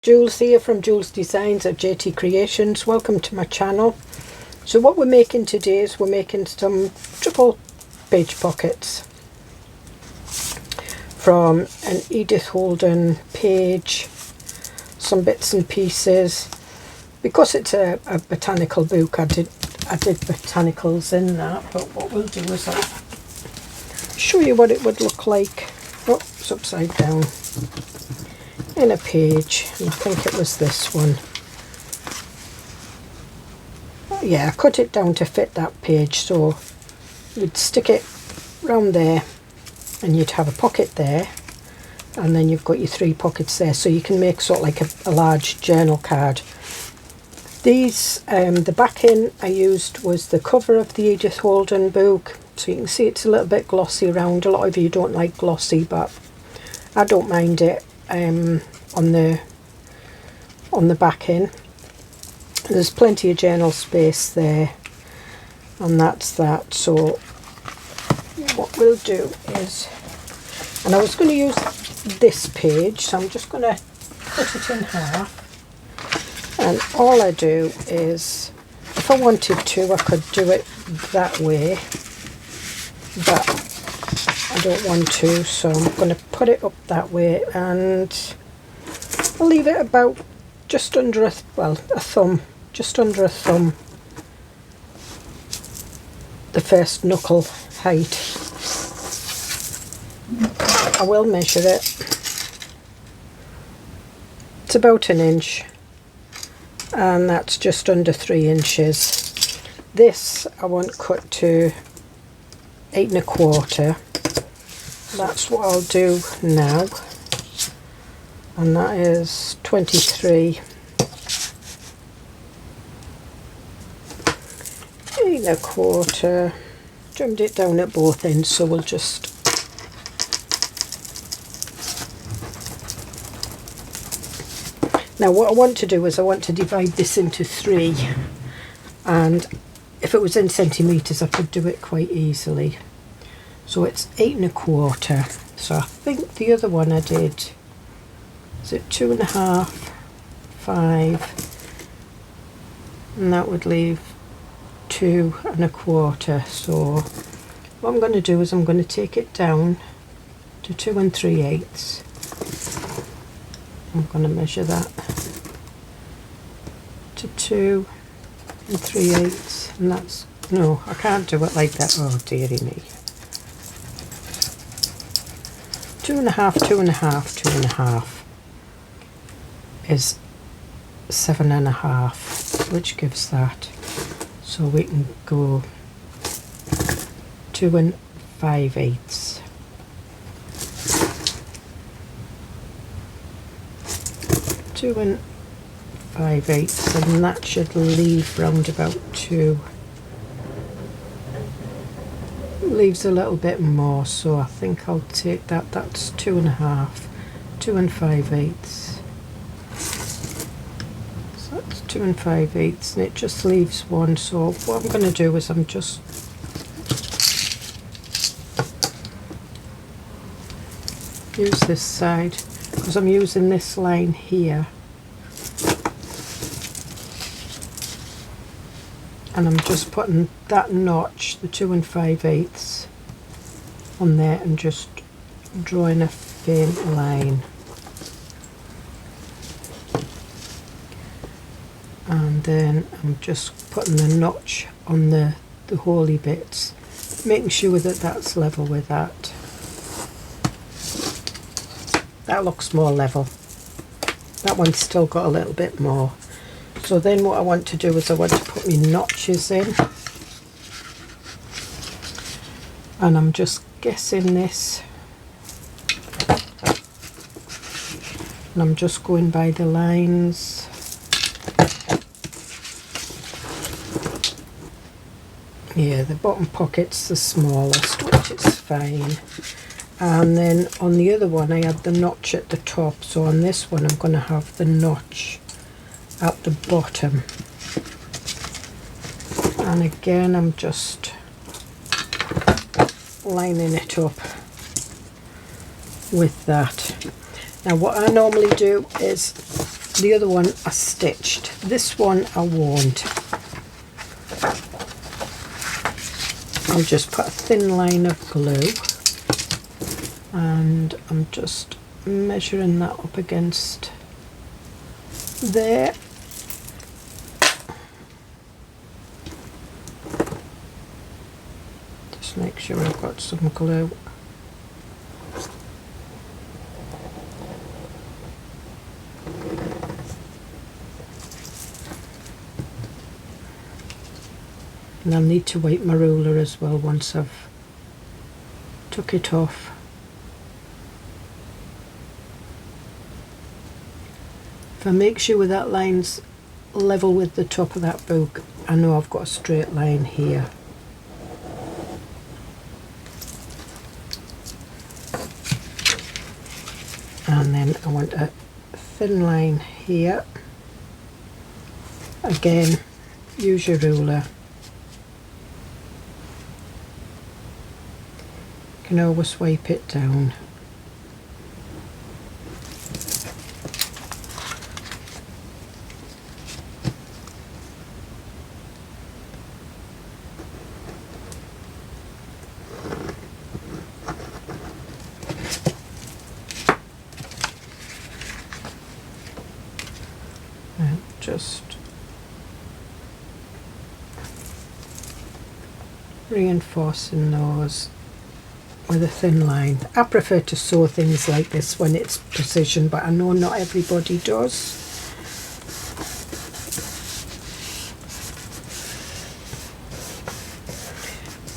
Jules here from Joolsedesigns at JT Creations. Welcome to my channel. So what we're making today is we're making some triple page pockets from an Edith Holden page, some bits and pieces. Because it's a botanical book, I did botanicals in that, but what we'll do is I'll show you what it would look like. Oh, it's upside down. In a page, and I think it was this one. Yeah, I cut it down to fit that page, so you'd stick it round there and you'd have a pocket there, and then you've got your three pockets there, so you can make sort of like a large journal card. These, the backing I used was the cover of the Edith Holden book, so you can see it's a little bit glossy around. A lot of you don't like glossy, but I don't mind it. On the backing there's plenty of journal space there, and that's that. So what we'll do is, and I was going to use this page, so I'm just going to cut it in half, and all I do is, if I wanted to I could do it that way, but I don't want to, so I'm going to put it up that way, and I'll leave it about just under a thumb, just under a thumb, the first knuckle height. I will measure it. It's about 1 inch, and that's just under 3 inches. This I want cut to 8 1/4. That's what I'll do now, and that is 23, 8 1/4. Trimmed it down at both ends, so we'll just now what I want to do is I want to divide this into 3, and if it was in centimetres I could do it quite easily. So it's 8 1/4. So I think the other one I did, is it 2 1/2, 5, and that would leave 2 1/4. So what I'm going to do is I'm going to take it down to 2 3/8. I'm going to measure that to 2 3/8, and that's, no, I can't do it like that, oh dearie me. 2 1/2, 2 1/2, 2 1/2 is 7 1/2, which gives that. So we can go 2 5/8. Two and 5/8, and that should leave round about 2. Leaves a little bit more, so I think I'll take that. That's 2 1/2, 2 5/8. So that's 2 5/8, and it just leaves 1. So what I'm going to do is I'm just use this side, because I'm using this line here, and I'm just putting that notch, the 2 5/8, on there, and just drawing a faint line, and then I'm just putting the notch on the holy bits, making sure that that's level with that. That looks more level. That one's still got a little bit more. So then what I want to do is I want to put my notches in, and I'm just guessing this, and I'm just going by the lines. Yeah, the bottom pocket's the smallest, which is fine. And then on the other one I had the notch at the top, so on this one I'm going to have the notch at the bottom, and again I'm just lining it up with that. Now what I normally do is the other one I stitched. This one I won't. I'll just put a thin line of glue, and I'm just measuring that up against there. Just make sure I've got some glue. And I'll need to wipe my ruler as well once I've took it off. If I make sure that line's level with the top of that book, I know I've got a straight line here. And then I want a thin line here. Again, use your ruler. You can always wipe it down. And just reinforcing those with a thin line. I prefer to sew things like this when it's precision, but I know not everybody does.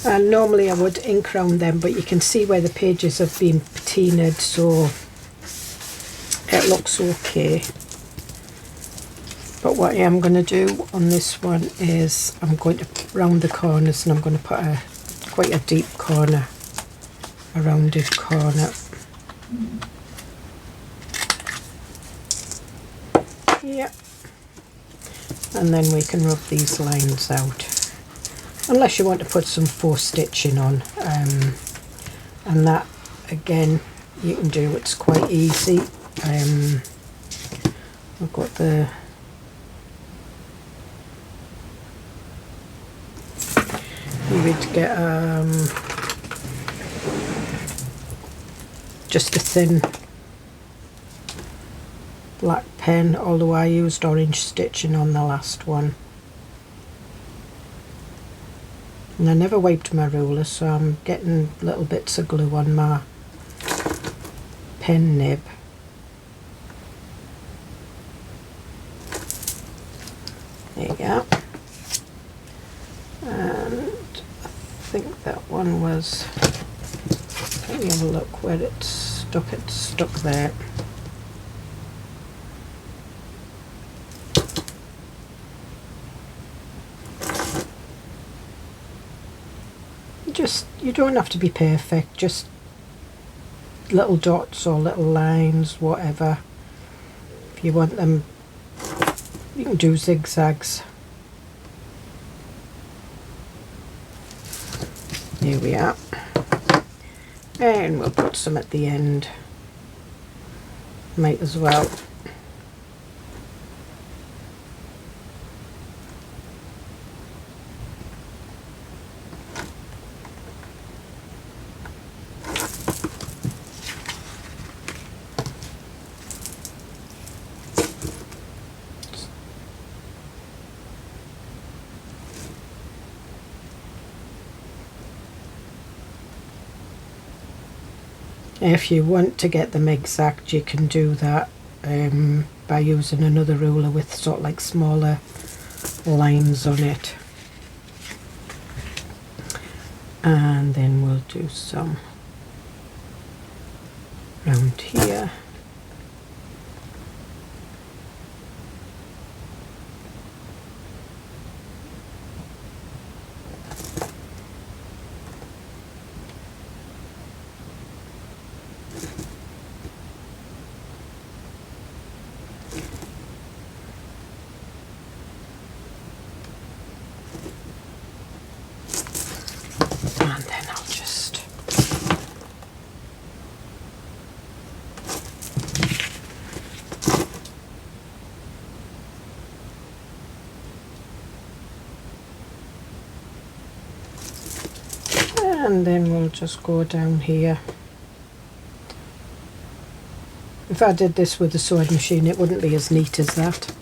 And normally I would ink round them, but you can see where the pages have been patinaed, so it looks okay. But what I am going to do on this one is I'm going to round the corners, and I'm going to put quite a deep corner, a rounded corner. Yeah. And then we can rub these lines out. Unless you want to put some faux stitching on. And that, again, you can do. It's quite easy. I've got the... You would get just a thin black pen, although I used orange stitching on the last one. And I never wiped my ruler, so I'm getting little bits of glue on my pen nib. There you go. And I think that one was, let me have a look where it's stuck. It's stuck there. Just, you don't have to be perfect, just little dots or little lines, whatever. If you want them, you can do zigzags. Here we are. And we'll put some at the end. Might as well. If you want to get them exact, you can do that by using another ruler with sort of like smaller lines on it. And then we'll do some round here. and then we'll just go down here. If I did this with a sewing machine, it wouldn't be as neat as that.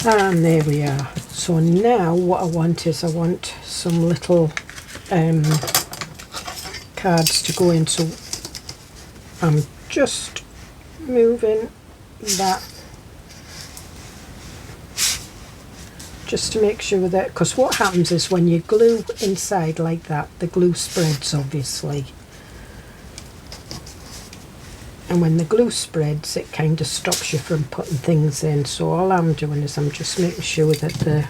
And there we are. So now what I want is, I want some little cards to go in. So I'm just moving that just to make sure that, because what happens is when you glue inside like that, the glue spreads obviously. And when the glue spreads, it kind of stops you from putting things in. So all I'm doing is I'm just making sure that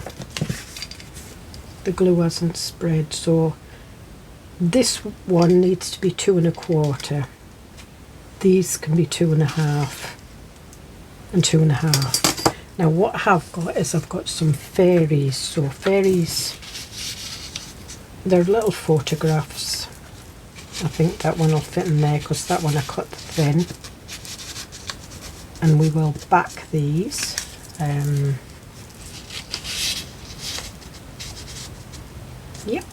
the glue hasn't spread. So this one needs to be 2 1/4. These can be 2 1/2 and 2 1/2. Now what I have got is I've got some fairies. So fairies, they're little photographs. I think that one will fit in there because that one I cut thin. And we will back these. Yep.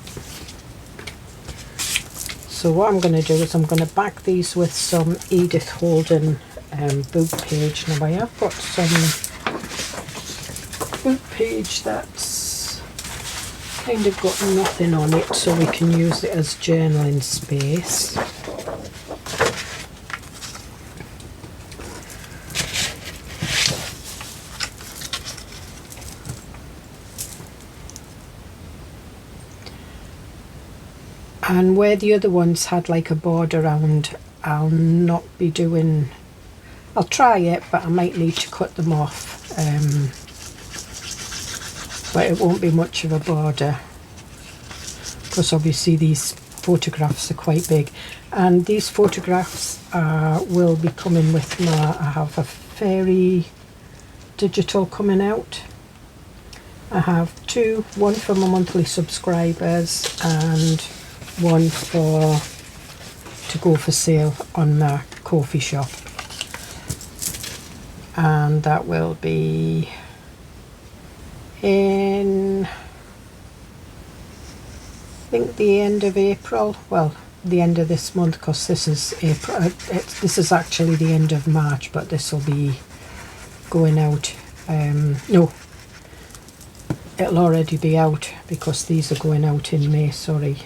So what I'm going to do is I'm going to back these with some Edith Holden book page. Now I have got some book page that's kind of got nothing on it, so we can use it as journaling space. And where the other ones had like a border around, I'll not be doing, I'll try it, but I might need to cut them off. But it won't be much of a border because obviously these photographs are quite big, and these photographs will be coming with my, I have a fairy digital coming out. I have 2, one for my monthly subscribers and one to go for sale on my coffee shop, and that will be in, I think, the end of April. Well, the end of this month, because this is April. This is actually the end of March, but this will be going out. No, it'll already be out because these are going out in May. Sorry.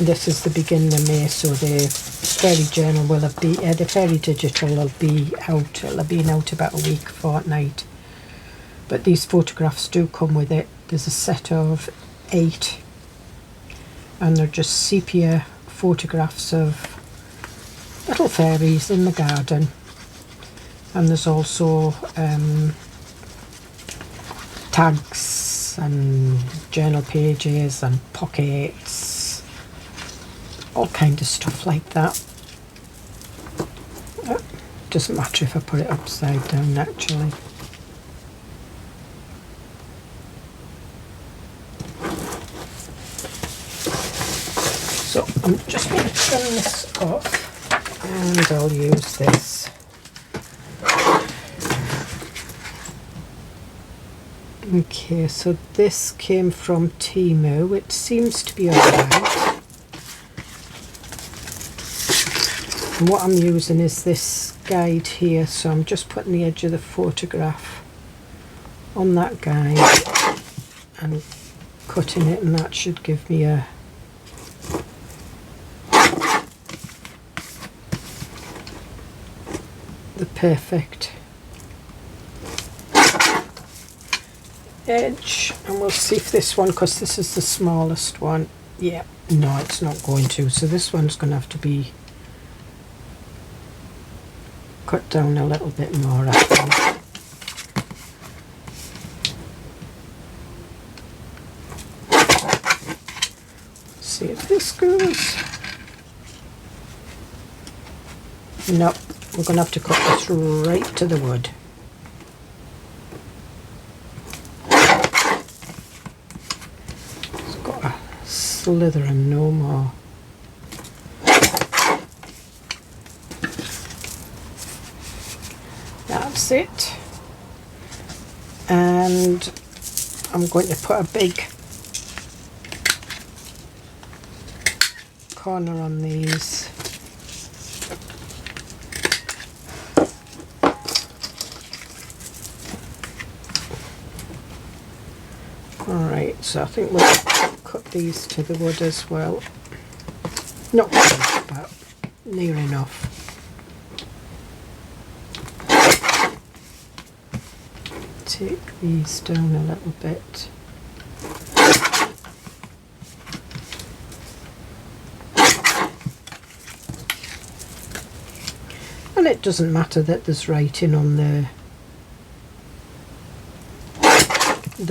This is the beginning of May, so the fairy journal will have been, the fairy digital will be out. It'll have been out about a week, fortnight. But these photographs do come with it. There's a set of 8, and they're just sepia photographs of little fairies in the garden. And there's also tags and journal pages and pockets, all kind of stuff like that. Doesn't matter if I put it upside down actually. So I'm just going to trim this off and I'll use this. Okay, so this came from Temu. It seems to be alright. And what I'm using is this guide here, so I'm just putting the edge of the photograph on that guide and cutting it, and that should give me a the perfect edge. And we'll see if this one, because this is the smallest one, yeah, no, it's not going to, so this one's going to have to be cut down a little bit more, I think. See if this goes. Nope, we're going to have to cut this right to the wood. It's got a slither and no more. that's it. And I'm going to put a big corner on these. Alright, so I think we'll cut these to the wood as well. Not quite, but near enough. Take these down a little bit. And it doesn't matter that there's writing on the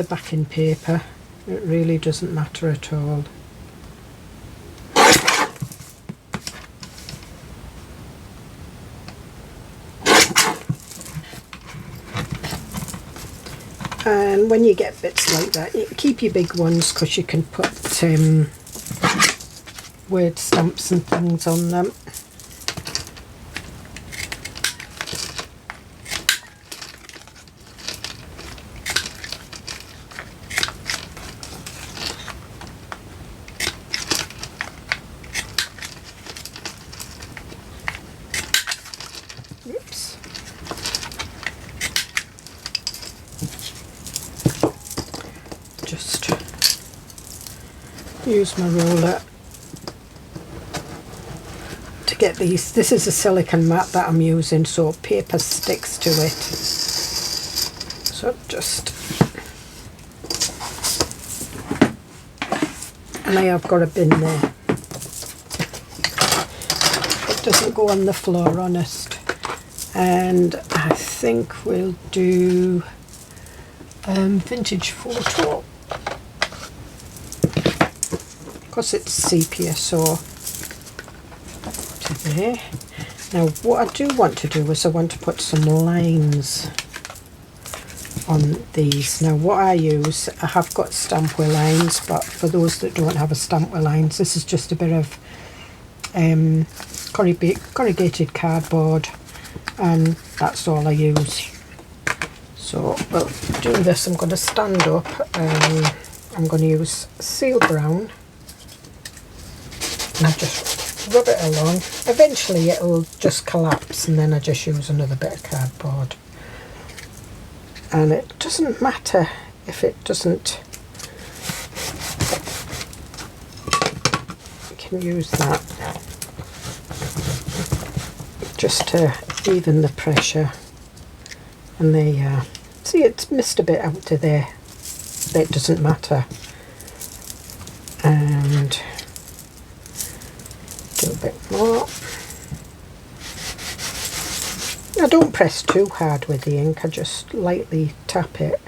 backing paper. It really doesn't matter at all. And when you get bits like that, you keep your big ones because you can put word stamps and things on them. Oops. Just use my roller to get these. This is a silicone mat that I'm using, so paper sticks to it. So just, and I have got a bin there. It doesn't go on the floor, honest. And I think we'll do vintage photo because it's sepia, so to there. Now what I do want to do is I want to put some lines on these. Now what I use, I have got stamp with lines, but for those that don't have a stamp with lines, this is just a bit of corrugated cardboard, and that's all I use. So we'll do this. I'm going to stand up and I'm going to use seal brown and just rub it along. Eventually it'll just collapse, and then I just use another bit of cardboard. And it doesn't matter if it doesn't, you can use that just to even the pressure. And there you are. See, it's missed a bit out to there, but it doesn't matter. And do a bit more. I don't press too hard with the ink, I just lightly tap it.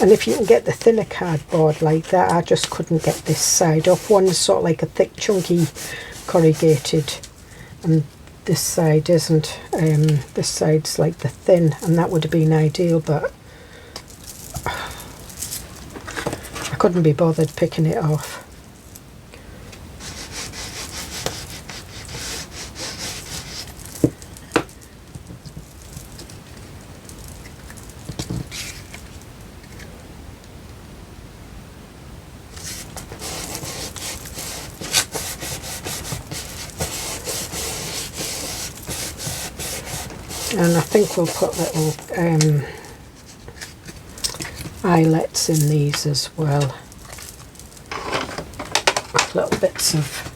And if you can get the thinner cardboard like that, I just couldn't get this side off. One's sort of like a thick chunky corrugated, and this side isn't. This side's like the thin, and that would have been ideal, but I couldn't be bothered picking it off. And I think we'll put little eyelets in these as well. Little bits of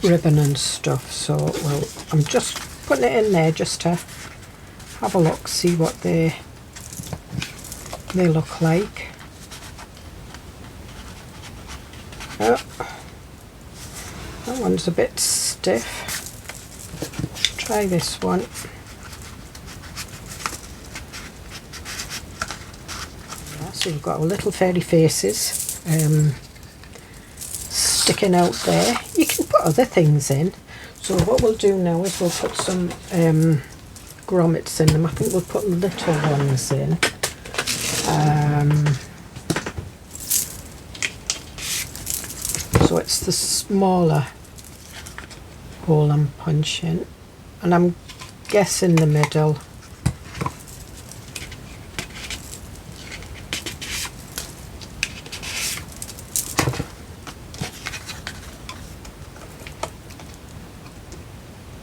ribbon and stuff. So well, I'm just putting it in there just to have a look, see what they look like. Oh, that one's a bit stiff. Try this one. So you've got our little fairy faces sticking out there. You can put other things in. So what we'll do now is we'll put some grommets in them. I think we'll put little ones in. So it's the smaller hole I'm punching, and I'm guessing the middle.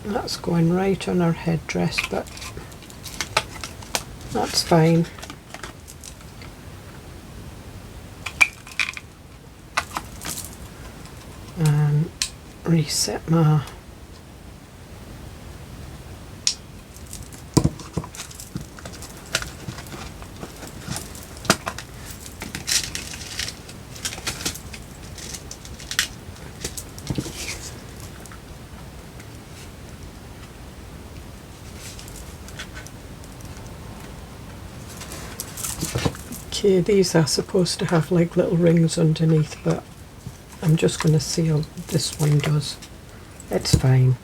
That's going right on her headdress, but that's fine. And reset my okay, these are supposed to have like little rings underneath, but I'm just going to see how this one does. It's fine.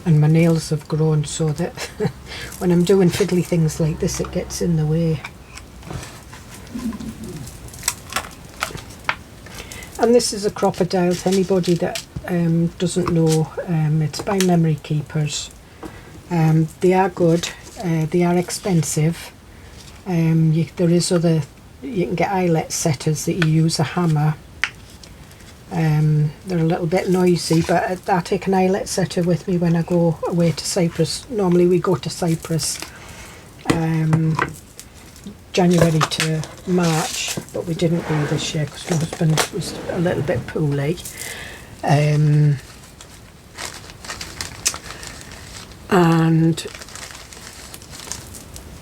And my nails have grown so that when I'm doing fiddly things like this, it gets in the way. And this is a crocodile. To anybody that doesn't know, it's by Memory Keepers. They are good. They are expensive. There is other. You can get eyelet setters that you use a hammer. They're a little bit noisy, but I take an eyelet setter with me when I go away to Cyprus. Normally we go to Cyprus January to March, but we didn't go this year because my husband was a little bit poorly. And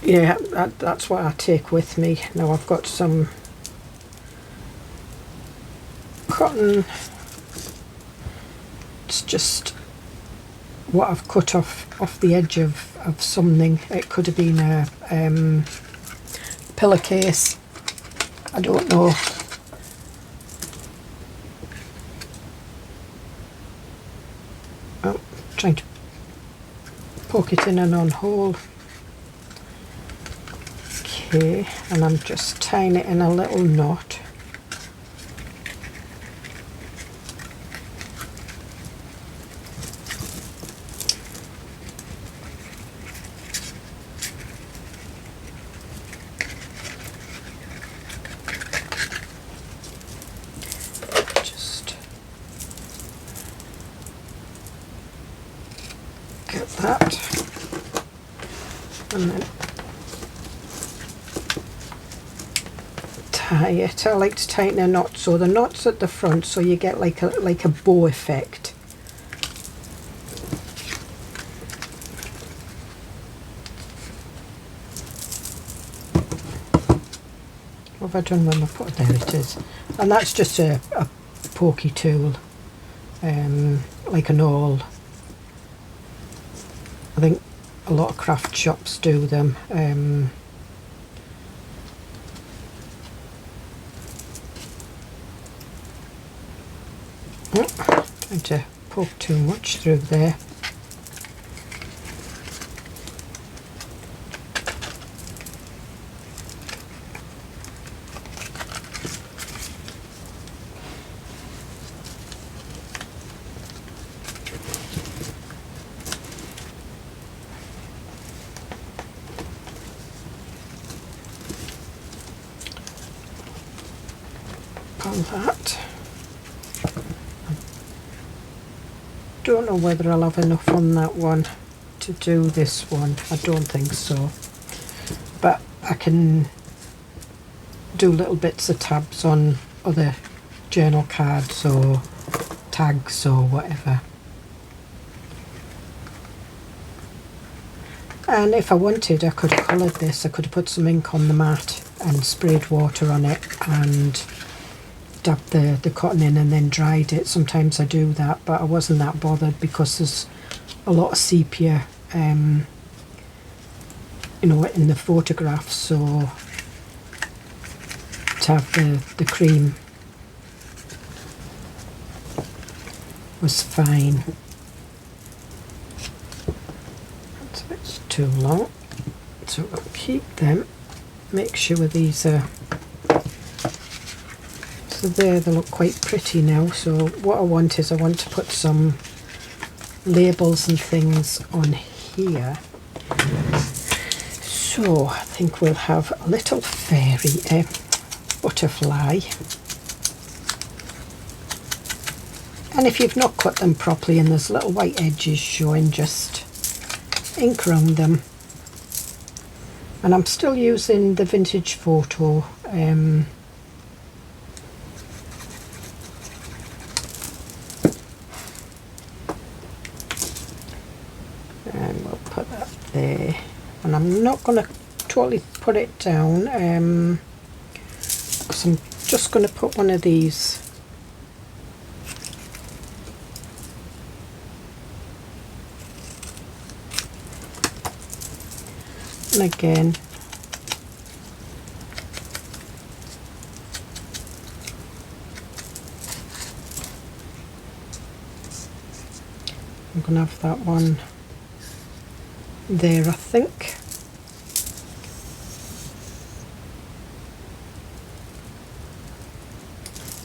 yeah, that's what I take with me. Now I've got some cotton. It's just what I've cut off the edge of something. It could have been a pillowcase, I don't know. Oh, trying to poke it in and on hole. Okay, and I'm just tying it in a little knot. Get that, and then tie it. I like to tighten a knot, so the knot's at the front, so you get like a bow effect. What have I done when I put it? There it is, and that's just a pokey tool, like an awl. I think a lot of craft shops do them. Trying to poke too much through there. That. Don't know whether I'll have enough on that one to do this one. I don't think so, but I can do little bits of tabs on other journal cards or tags or whatever. And if I wanted, I could have coloured this. I could have put some ink on the mat and sprayed water on it and dabbed the cotton in and then dried it. Sometimes I do that, but I wasn't that bothered because there's a lot of sepia, you know, in the photograph, so to have the cream was fine. It's too long. So we'll keep them, make sure these are, so there they look quite pretty now. So what I want is I want to put some labels and things on here. So I think we'll have a little fairy butterfly. And if you've not cut them properly and there's little white edges showing, just ink around them. And I'm still using the vintage photo. And we'll put that there. And I'm not going to totally put it down, because I'm just going to put one of these and again I'm going to have that one there, I think.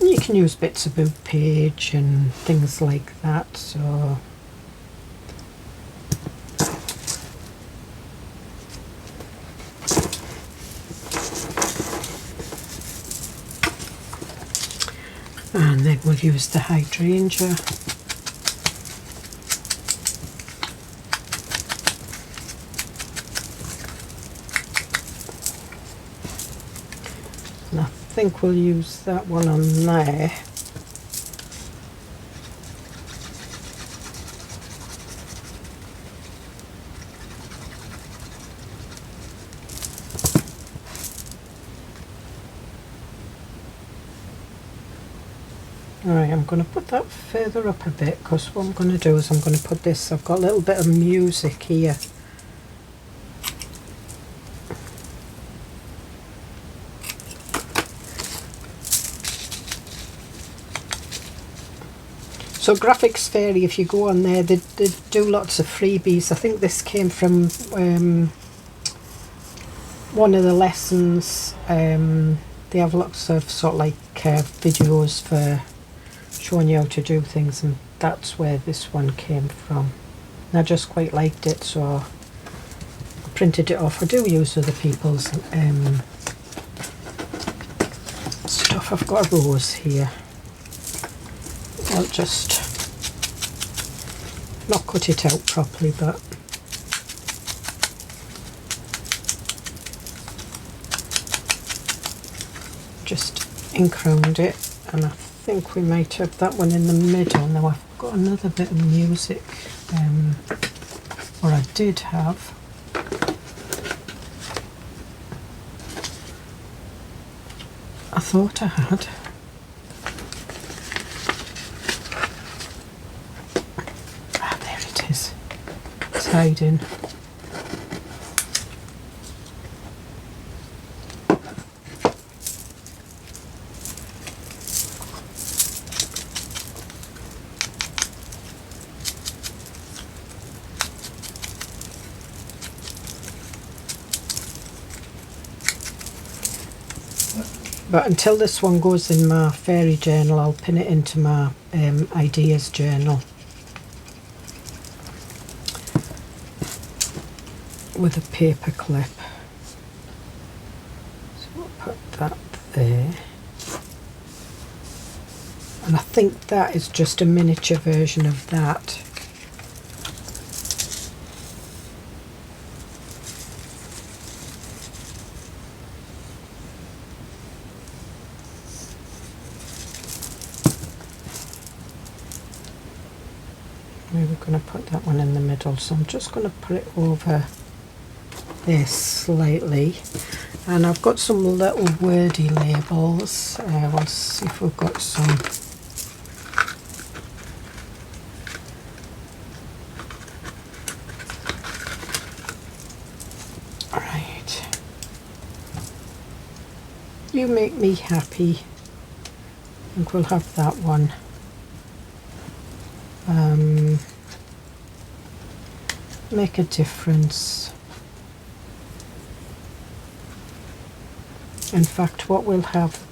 And you can use bits of book page and things like that, so and then we'll use the hydrangea. And I think we'll use that one on there. Alright, I'm going to put that further up a bit, because what I'm going to do is I'm going to put this, I've got a little bit of music here. So Graphics Fairy, if you go on there, they do lots of freebies. I think this came from one of the lessons. They have lots of sort of like videos for showing you how to do things, and that's where this one came from. And I just quite liked it, so I printed it off. I do use other people's stuff. I've got a rose here. I'll just not cut it out properly, but just ink around it. And I think we might have that one in the middle. Now I've got another bit of music, or I did have. I thought I had. Ah, there it is. It's hiding. But until this one goes in my fairy journal, I'll pin it into my ideas journal with a paper clip. So I'll put that there. And I think that is just a miniature version of that. We're going to put that one in the middle, so I'm just going to put it over there slightly. And I've got some little wordy labels. We'll see if we've got some. Alright. You make me happy. I think we'll have that one. Make a difference. In fact, what we'll have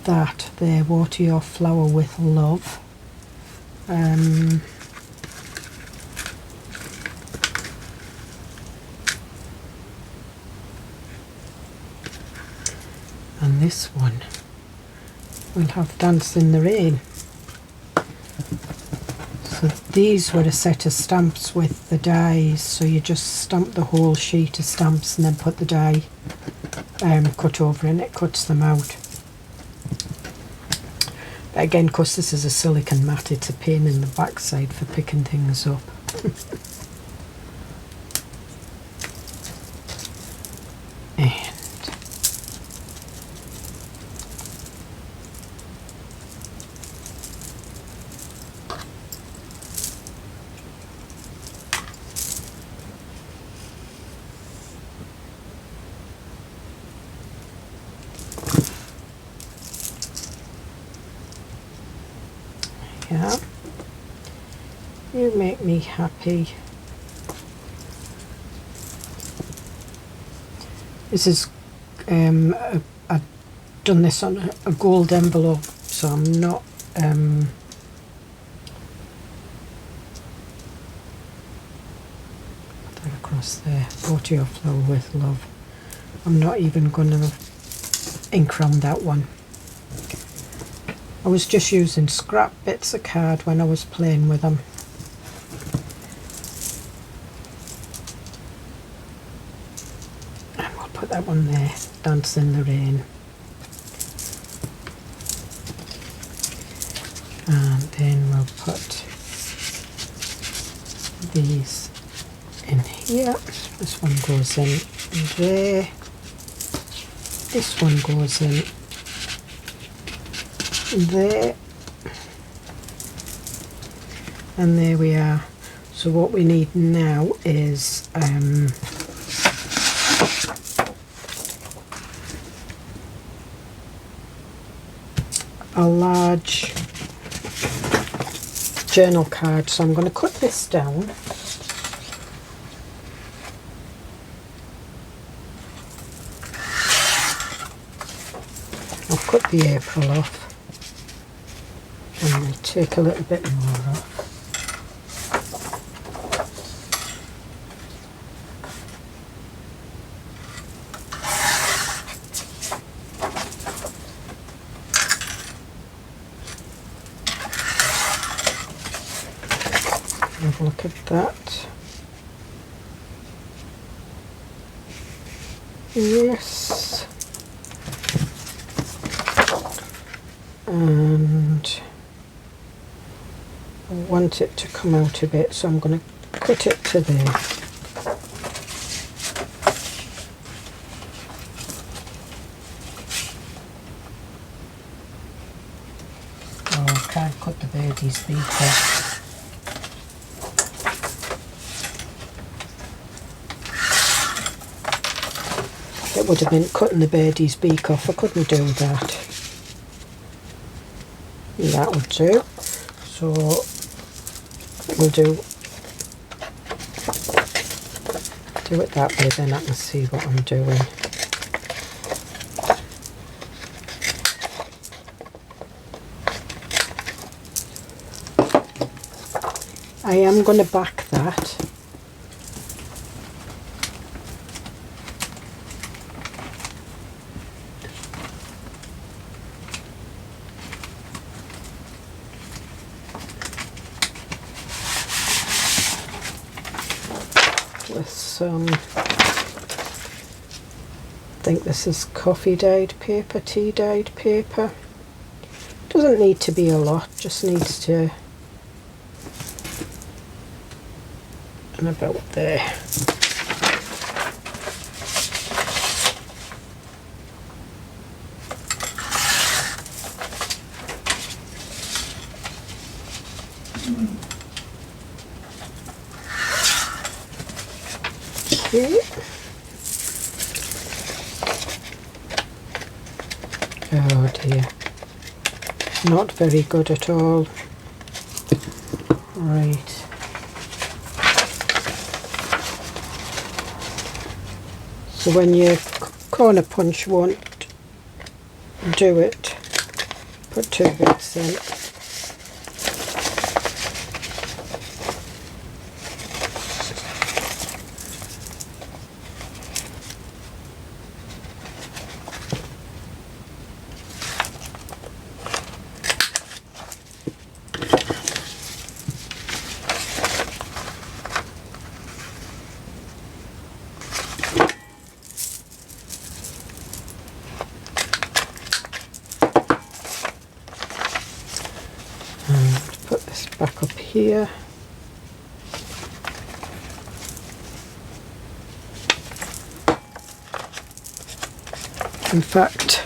that there, water your flower with love. And this one we'll have Dance in the Rain. So these were a set of stamps with the dies, so you just stamp the whole sheet of stamps and then put the die cut over and it cuts them out. But again, because this is a silicone mat, it's a pain in the backside for picking things up. Yeah, you make me happy. This is I've done this on a gold envelope, so I'm not put that across there. Water your flower with love. I'm not even going to ink round that one. I was just using scrap bits of card when I was playing with them. And we'll put that one there, Dance in the Rain. And then we'll put these in here. This one goes in there. This one goes in there, and there we are. So what we need now is a large journal card, so I'm going to cut this down. I'll cut the April off. And we'll take a little bit more off. Have a look at that. Yes. And I want it to come out a bit, so I'm going to cut it to there. Oh, I can't cut the birdie's beak off. It would have been cutting the birdie's beak off. I couldn't do that. That would do. So we'll do it that way, then I can see what I'm doing. I am going to back that. With some, I think this is coffee dyed paper, tea dyed paper. Doesn't need to be a lot, just needs to, and about there. Okay. Oh dear, not very good at all. Right. So when you corner punch won't do it. Put 2 bits in. Back up here. In fact,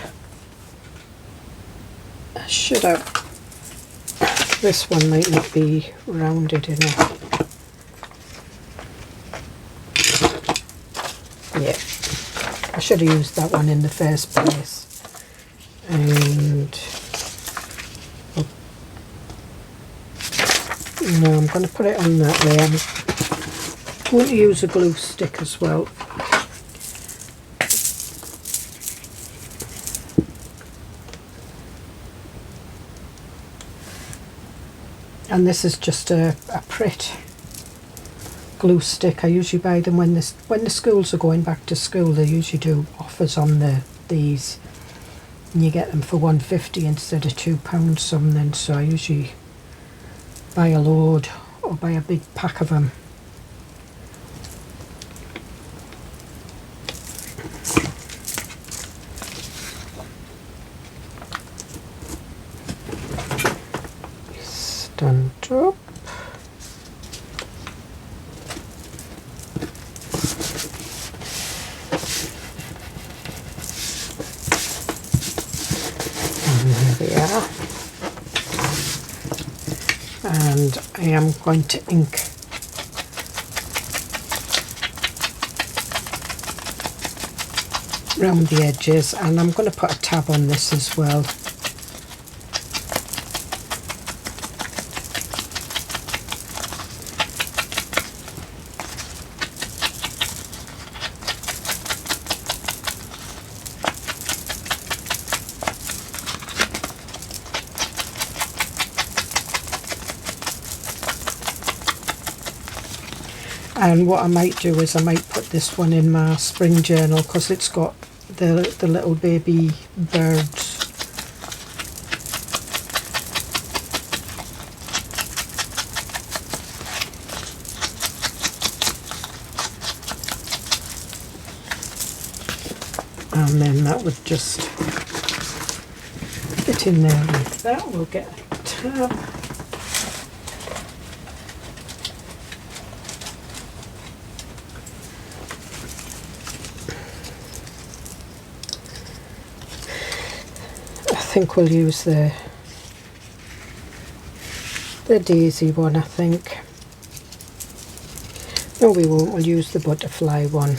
I should have, this one might not be rounded enough. Yeah, I should have used that one in the first place. And no, I'm going to put it on that way. I'm going to use a glue stick as well. And this is just a Prit glue stick. I usually buy them when the schools are going back to school. They usually do offers on these, and you get them for £1.50 instead of £2 something. So I usually buy a load or buy a big pack of them. Stand up. And there we are. And I am going to ink around the edges, and I'm going to put a tab on this as well. And what I might do is I might put this one in my spring journal because it's got the little baby birds. And then that would just fit in there like that. We'll get a tab. I think we'll use the daisy one, I think. No, we won't. We'll use the butterfly one.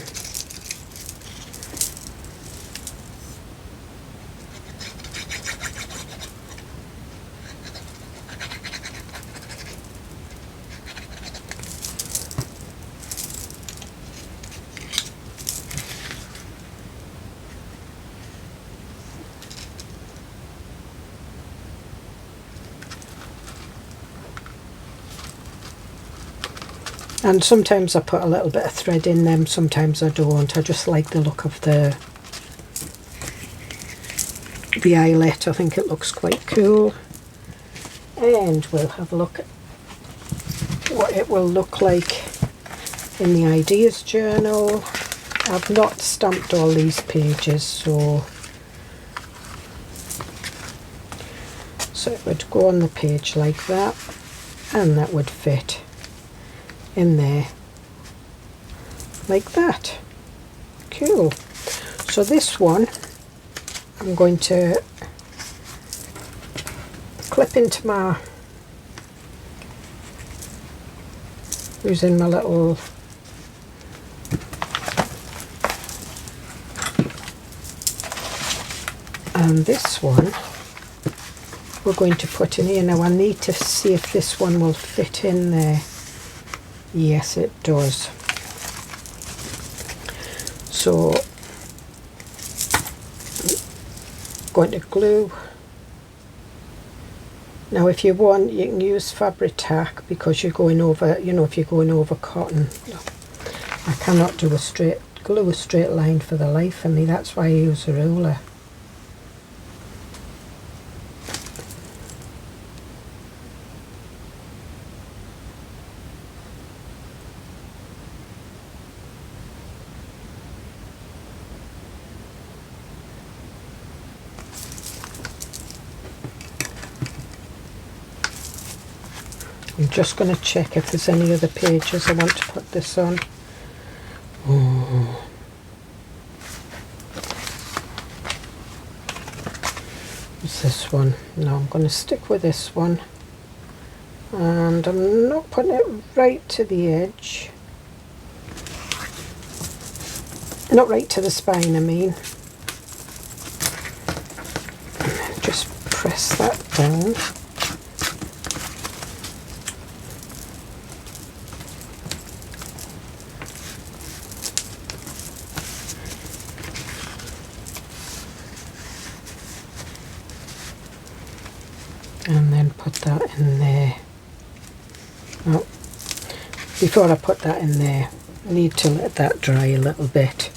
And sometimes I put a little bit of thread in them, sometimes I don't. I just like the look of the eyelet. I think it looks quite cool. And we'll have a look at what it will look like in the ideas journal. I've not stamped all these pages, so it would go on the page like that, and that would fit in there like that. Cool. So this one I'm going to clip into my, using my little and this one we're going to put in here. Now I need to see if this one will fit in there. Yes, it does. So going to glue. Now if you want, you can use fabric tack because you're going over, you know, if you're going over cotton. I cannot do glue a straight line for the life of me, that's why I use a ruler. I'm just going to check if there's any other pages I want to put this on. What's this one? No, I'm going to stick with this one. And I'm not putting it right to the edge. Not right to the spine, I mean. Just press that down. And then put that in there. Oh, before I put that in there, I need to let that dry a little bit.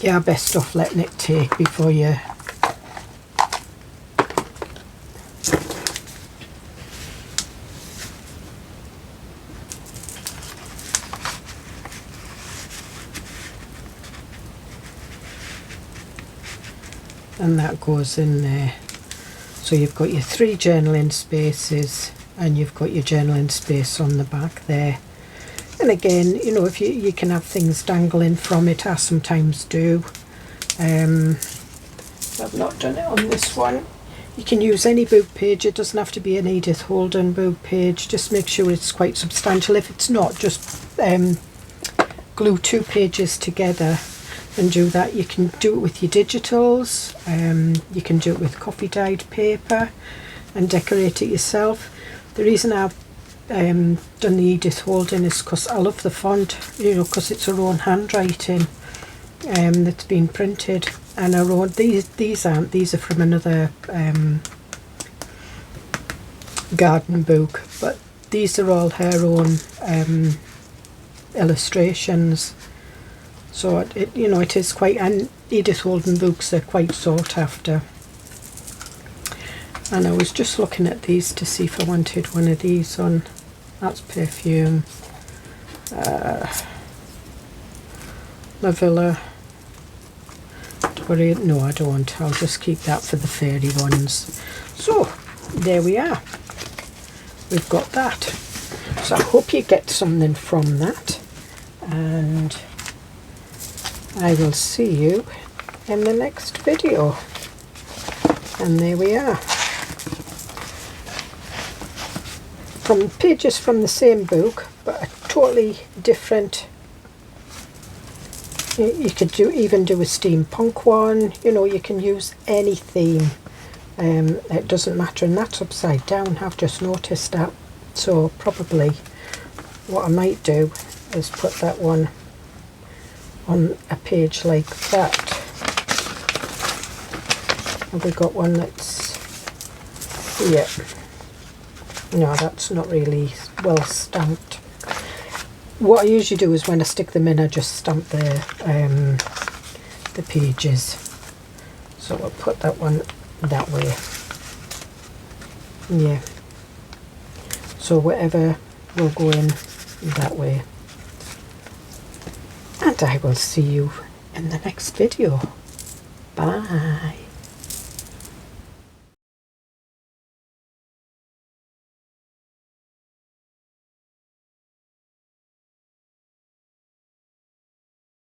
Yeah, best off letting it take before you and that goes in there. So you've got your 3 journaling spaces and you've got your journaling space on the back there. And again, you know, if you can have things dangling from it, I sometimes do. I've not done it on this one. You can use any book page, it doesn't have to be an Edith Holden book page, just make sure it's quite substantial. If it's not, just glue 2 pages together and do that. You can do it with your digitals, you can do it with coffee dyed paper and decorate it yourself. The reason I've done the Edith Holden is because I love the font, you know, because it's her own handwriting that's been printed. And I wrote these aren't, these are from another garden book, but these are all her own illustrations. So it you know, it is quite, and Edith Holden books are quite sought after. And I was just looking at these to see if I wanted one of these on. That's perfume. La Villa. No, I don't want. I'll just keep that for the fairy ones. So there we are. We've got that. So I hope you get something from that, and I will see you in the next video. And there we are. From pages from the same book, but a totally different. You could even do a steampunk one, you know, you can use any theme. It doesn't matter, and that's upside down, I've just noticed that. So probably what I might do is put that one on a page like that. Have we got one that's, yeah, no, that's not really well stamped. What I usually do is when I stick them in, I just stamp the pages. So I'll put that one that way. Yeah. So whatever will go in that way. And I will see you in the next video. Bye.